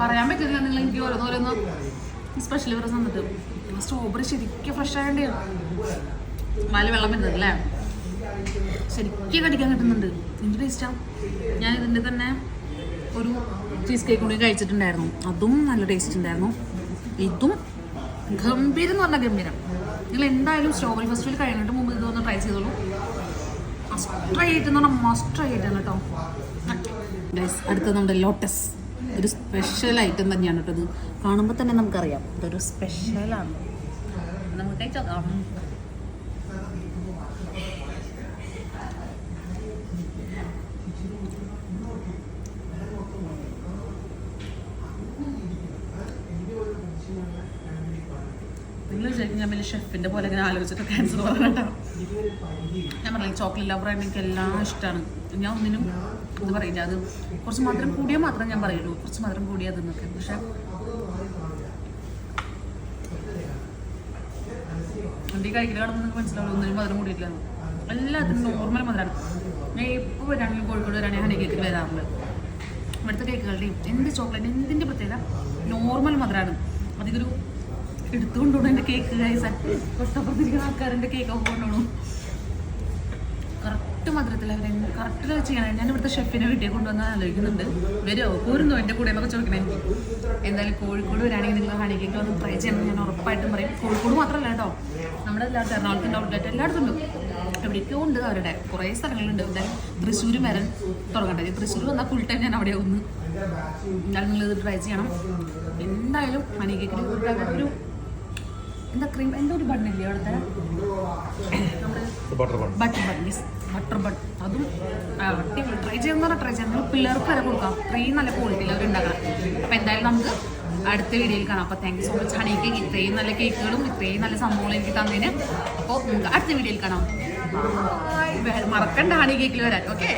പറയാൻ പറ്റില്ല, നിങ്ങൾ എനിക്ക് ഓരോന്നോരോന്ന് സ്പെഷ്യൽ ഇവരെ തന്നിട്ട്. സ്ട്രോബെറി ശരിക്കും ഫ്രഷ് ആയതുകൊണ്ട് വാല് വെള്ളം വരുന്നത് അല്ലേ, ശരിക്കും കടിക്കാൻ കിട്ടുന്നുണ്ട്. എന്ത് ടേസ്റ്റാണ്. ഞാൻ ഇതിൻ്റെ തന്നെ ഒരു ചീസ് കേക്ക് കൂടി കഴിച്ചിട്ടുണ്ടായിരുന്നു, അതും നല്ല ടേസ്റ്റ് ഉണ്ടായിരുന്നു. ഇതും ഗംഭീരം എന്ന് പറഞ്ഞാൽ ഗംഭീരം. നിങ്ങൾ എന്തായാലും സ്ട്രോബെറി ഫെസ്റ്റിവൽ കഴിഞ്ഞിട്ട് മുമ്പ് ഇതൊന്ന് ട്രൈ ചെയ്തോളൂ. മസ്റ്റ് ട്രൈ ആയിട്ടെന്ന് പറഞ്ഞാൽ മസ്റ്റ് ട്രൈ ആയിട്ടാണ് കേട്ടോ. അടുത്തത് നമ്മുടെ ലോട്ടസ്, ഒരു സ്പെഷ്യൽ ഐറ്റം തന്നെയാണ് കേട്ടോ. ഇത് കാണുമ്പോൾ തന്നെ നമുക്കറിയാം ഇതൊരു സ്പെഷ്യലാണ്. നമുക്ക് കഴിച്ചോക്കാം. നിങ്ങൾ വിചാരിക്കും ഞാൻ വലിയ ഷെഫിൻ്റെ പോലെ ഇങ്ങനെ ആലോചിച്ചിട്ട് ക്യാൻസർ പറയാട്ടോ. ഞാൻ പറഞ്ഞില്ല ചോക്ലേറ്റ് ലവറായിട്ട് എനിക്ക് എല്ലാം ഇഷ്ടമാണ്. ഞാൻ ഒന്നിനും ഇത് പറയില്ല, അത് കുറച്ച് മധുരം കൂടിയാൽ മാത്രം ഞാൻ പറയുള്ളൂ, കുറച്ച് മധുരം കൂടിയാൽ അതെന്നൊക്കെ. പക്ഷെ വണ്ടി കഴിക്കൽ കാണുമ്പോൾ നിങ്ങൾക്ക് മനസ്സിലാവുള്ളൂ ഒന്നിനും മധുരം കൂടിയിട്ടില്ല. എല്ലാത്തിനും നോർമൽ മധുരമാണ്. ഞാൻ എപ്പോൾ വരാണെങ്കിലും കോഴിക്കോട് വരാണെങ്കിൽ ഹണി കേക്കിൽ വരാറുണ്ട്. ഇവിടുത്തെ കേക്കുകളുടെയും എന്ത് ചോക്ലേറ്റ് എന്തിൻ്റെ പ്രത്യേകത നോർമൽ മധുരമാണ്. അധികം എടുത്തുകൊണ്ടുപോകണം എൻ്റെ കേക്ക് കഴിച്ചാൽ തൊട്ടപ്പുറത്തിരിക്കുന്ന ആൾക്കാരെൻ്റെ കേക്കൊക്കെ കൊണ്ടുപോകണം. കറക്റ്റ് മധുരത്തിൽ അവർ കറക്റ്റ് ചെയ്യണം. ഞാൻ ഇവിടുത്തെ ഷെഫിനെ വീട്ടിൽ കൊണ്ടുവന്ന് ആലോചിക്കുന്നുണ്ട്, വരുമോ പോരുന്നോ എൻ്റെ കൂടെ എന്നൊക്കെ ചോദിക്കണേ. എന്തായാലും കോഴിക്കോട് വരാണെങ്കിൽ നിങ്ങൾ ഹണി കേക്ക് ഒന്ന് ട്രൈ ചെയ്യണം, ഞാൻ ഉറപ്പായിട്ടും പറയും. കോഴിക്കോട് മാത്രമല്ല കേട്ടോ, നമ്മുടെ എല്ലായിടത്തും എറണാകുളത്തിൻ്റെ ഔട്ട്ലെറ്റ് എല്ലായിടത്തും ഉണ്ട്, എവിടേക്കോ ഉണ്ട് അവരുടെ കുറേ സ്ഥലങ്ങളുണ്ട്. എന്തായാലും തൃശ്ശൂർ വരാൻ തുടങ്ങട്ടെ. തൃശ്ശൂർ വന്നാൽ ഫുൾ ടൈം ഞാൻ അവിടെ ഒന്ന്. എന്തായാലും നിങ്ങളിത് ട്രൈ ചെയ്യണം. എന്തായാലും ഹണി കേക്കിൽ ഒരു എന്താ ക്രീം എന്താ ഒരു ബണ്ണില്ലേ അവിടുത്തെ നമ്മുടെ butter bun, yes butter bun, അതും അടിപൊളി. ട്രൈ ചെയ്യുന്ന ട്രൈ ചെയ്യാം. നിങ്ങൾ പിള്ളേർക്ക് വരെ കൊടുക്കാം, അത്രയും നല്ല ക്വാളിറ്റിയിൽ അവർ ഉണ്ടാക്കണം. അപ്പോൾ എന്തായാലും നമുക്ക് അടുത്ത വീഡിയോയിൽ കാണാം. അപ്പോൾ thank you so much honey cake, ഇത്രയും നല്ല കേക്കുകളും ഇത്രയും നല്ല സംഭവങ്ങളും എനിക്ക് തന്നതിന്. അപ്പോൾ നമുക്ക് അടുത്ത വീഡിയോയിൽ കാണാം. മറക്കണ്ട ഹണി കേക്കിൽ വരാൻ. ഓക്കെ.